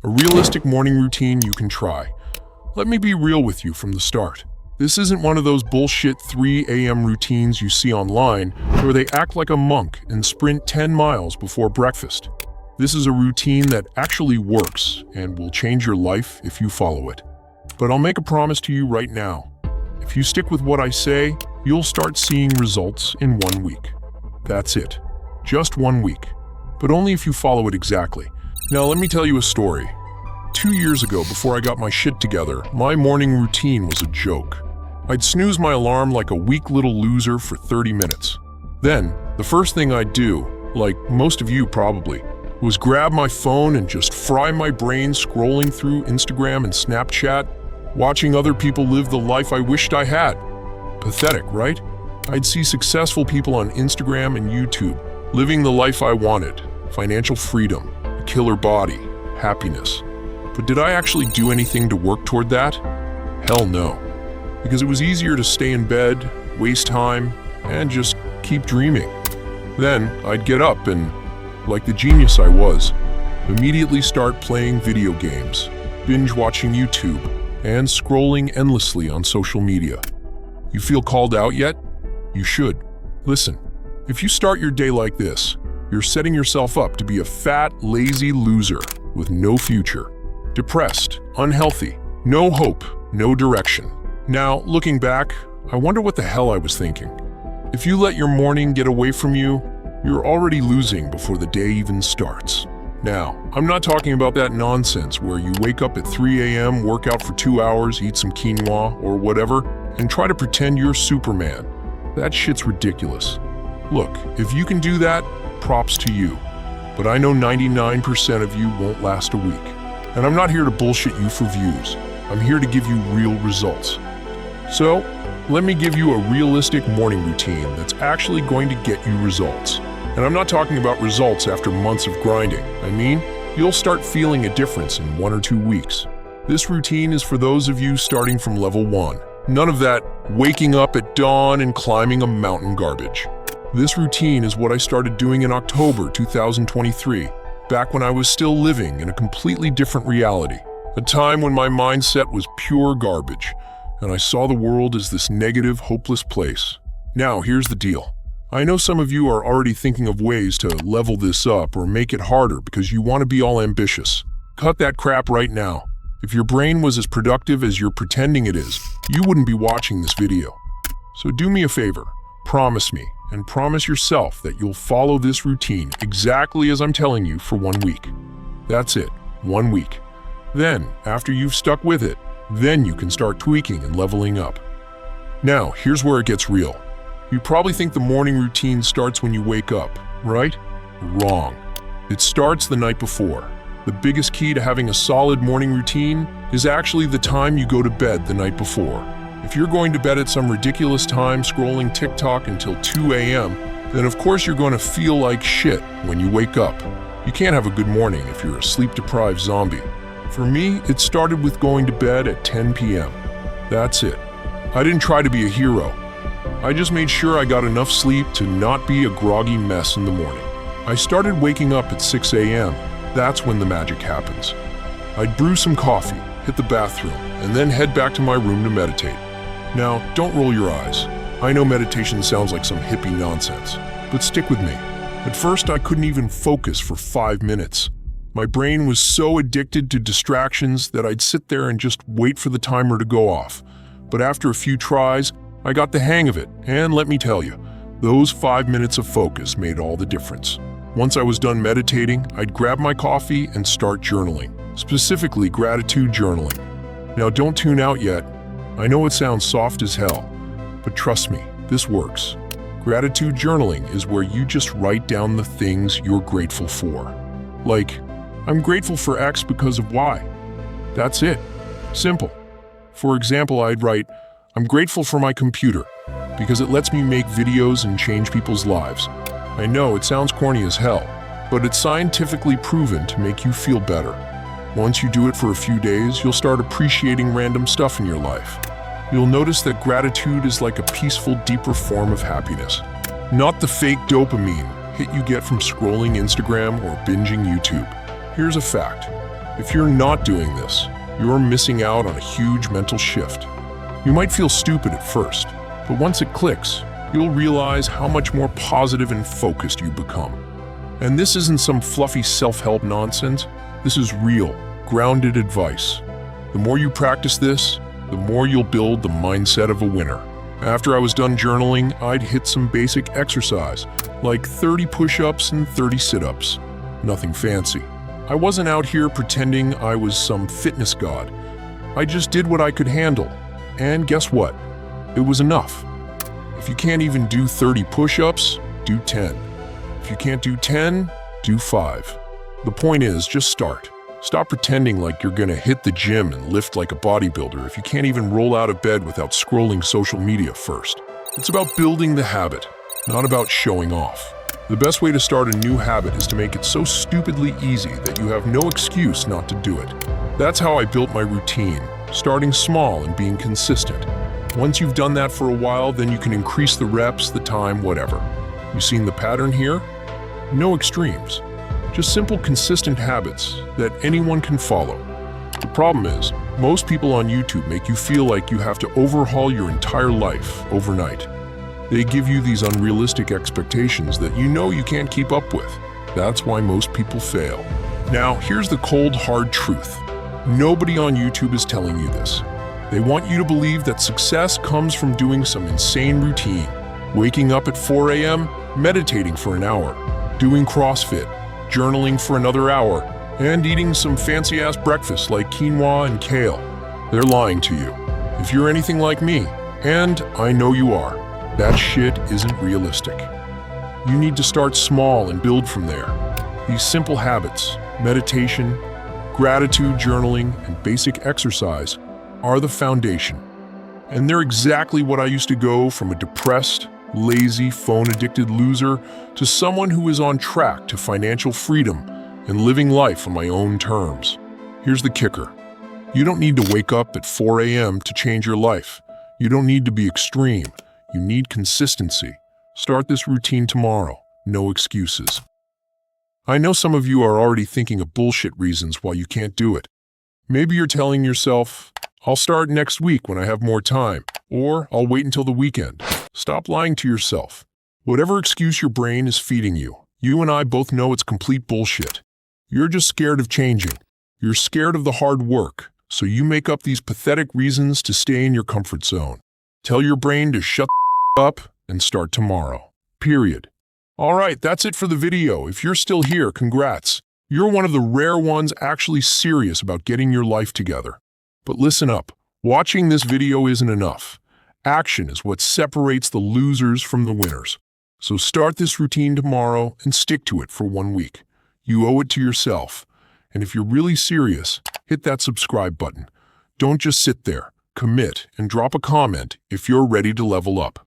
a realistic morning routine you can try. Let me be real with you from the start. This isn't one of those bullshit 3 a.m. routines you see online where they act like a monk and sprint 10 miles before breakfast. This is a routine that actually works and will change your life if you follow it. But I'll make a promise to you right now. If you stick with what I say, you'll start seeing results in 1 week. That's it. Just 1 week. But only if you follow it exactly. Now let me tell you a story. 2 years ago, before I got my shit together, my morning routine was a joke. I'd snooze my alarm like a weak little loser for 30 minutes. Then, the first thing I'd do, like most of you probably, was grab my phone and just fry my brain scrolling through Instagram and Snapchat, watching other people live the life I wished I had. Pathetic, right? I'd see successful people on Instagram and YouTube living the life I wanted, financial freedom, a killer body, happiness. But did I actually do anything to work toward that? Hell no. Because it was easier to stay in bed, waste time, and just keep dreaming. Then I'd get up and, like the genius I was, immediately start playing video games, binge watching YouTube, and scrolling endlessly on social media. You feel called out yet? You should. Listen, if you start your day like this, you're setting yourself up to be a fat, lazy loser with no future. Depressed, unhealthy, no hope, no direction. Now, looking back, I wonder what the hell I was thinking. If you let your morning get away from you, you're already losing before the day even starts. Now, I'm not talking about that nonsense where you wake up at 3 a.m., work out for 2 hours, eat some quinoa or whatever, and try to pretend you're Superman. That shit's ridiculous. Look, if you can do that, props to you. But I know 99% of you won't last a week. And I'm not here to bullshit you for views. I'm here to give you real results. So, let me give you a realistic morning routine that's actually going to get you results. And I'm not talking about results after months of grinding. I mean, you'll start feeling a difference in 1 or 2 weeks. This routine is for those of you starting from level 1. None of that waking up at dawn and climbing a mountain garbage. This routine is what I started doing in October 2023, back when I was still living in a completely different reality. A time when my mindset was pure garbage, and I saw the world as this negative, hopeless place. Now, here's the deal. I know some of you are already thinking of ways to level this up or make it harder because you want to be all ambitious. Cut that crap right now. If your brain was as productive as you're pretending it is, you wouldn't be watching this video. So do me a favor, promise me, and promise yourself that you'll follow this routine exactly as I'm telling you for 1 week. That's it, 1 week. Then, after you've stuck with it, then you can start tweaking and leveling up. Now, here's where it gets real. You probably think the morning routine starts when you wake up, right? Wrong. It starts the night before. The biggest key to having a solid morning routine is actually the time you go to bed the night before. If you're going to bed at some ridiculous time scrolling TikTok until 2 a.m., then of course you're going to feel like shit when you wake up. You can't have a good morning if you're a sleep-deprived zombie. For me, it started with going to bed at 10 p.m. That's it. I didn't try to be a hero. I just made sure I got enough sleep to not be a groggy mess in the morning. I started waking up at 6 a.m. That's when the magic happens. I'd brew some coffee, hit the bathroom, and then head back to my room to meditate. Now, don't roll your eyes. I know meditation sounds like some hippie nonsense, but stick with me. At first, I couldn't even focus for 5 minutes. My brain was so addicted to distractions that I'd sit there and just wait for the timer to go off. But after a few tries, I got the hang of it, and let me tell you, those 5 minutes of focus made all the difference. Once I was done meditating, I'd grab my coffee and start journaling, specifically gratitude journaling. Now don't tune out yet. I know it sounds soft as hell, but trust me, this works. Gratitude journaling is where you just write down the things you're grateful for. Like, I'm grateful for X because of Y. That's it. Simple. For example, I'd write, I'm grateful for my computer because it lets me make videos and change people's lives. I know it sounds corny as hell, but it's scientifically proven to make you feel better. Once you do it for a few days, you'll start appreciating random stuff in your life. You'll notice that gratitude is like a peaceful, deeper form of happiness. Not the fake dopamine hit you get from scrolling Instagram or binging YouTube. Here's a fact. If you're not doing this, you're missing out on a huge mental shift. You might feel stupid at first, but once it clicks, you'll realize how much more positive and focused you become. And this isn't some fluffy self-help nonsense. This is real, grounded advice. The more you practice this, the more you'll build the mindset of a winner. After I was done journaling, I'd hit some basic exercise, like 30 push-ups and 30 sit-ups. Nothing fancy. I wasn't out here pretending I was some fitness god. I just did what I could handle. And guess what? It was enough. If you can't even do 30 push-ups, do 10. If you can't do 10, do 5. The point is, just start. Stop pretending like you're gonna hit the gym and lift like a bodybuilder if you can't even roll out of bed without scrolling social media first. It's about building the habit, not about showing off. The best way to start a new habit is to make it so stupidly easy that you have no excuse not to do it. That's how I built my routine, starting small and being consistent. Once you've done that for a while, then you can increase the reps, the time, whatever. You seen the pattern here? No extremes. Just simple, consistent habits that anyone can follow. The problem is, most people on YouTube make you feel like you have to overhaul your entire life overnight. They give you these unrealistic expectations that you know you can't keep up with. That's why most people fail. Now, here's the cold, hard truth. Nobody on YouTube is telling you this. They want you to believe that success comes from doing some insane routine, waking up at 4 a.m., meditating for an hour, doing CrossFit, journaling for another hour, and eating some fancy-ass breakfast like quinoa and kale. They're lying to you. If you're anything like me, and I know you are, that shit isn't realistic. You need to start small and build from there. These simple habits, meditation, gratitude journaling, and basic exercise are the foundation. And they're exactly what I used to go from a depressed, lazy, phone-addicted loser to someone who is on track to financial freedom and living life on my own terms. Here's the kicker. You don't need to wake up at 4 a.m. to change your life. You don't need to be extreme. You need consistency. Start this routine tomorrow. No excuses. I know some of you are already thinking of bullshit reasons why you can't do it. Maybe you're telling yourself, I'll start next week when I have more time, or I'll wait until the weekend. Stop lying to yourself. Whatever excuse your brain is feeding you, you and I both know it's complete bullshit. You're just scared of changing. You're scared of the hard work, so you make up these pathetic reasons to stay in your comfort zone. Tell your brain to shut the up and start tomorrow. Period. Alright, that's it for the video. If you're still here, congrats. You're one of the rare ones actually serious about getting your life together. But listen up. Watching this video isn't enough. Action is what separates the losers from the winners. So start this routine tomorrow and stick to it for 1 week. You owe it to yourself. And if you're really serious, hit that subscribe button. Don't just sit there. Commit and drop a comment if you're ready to level up.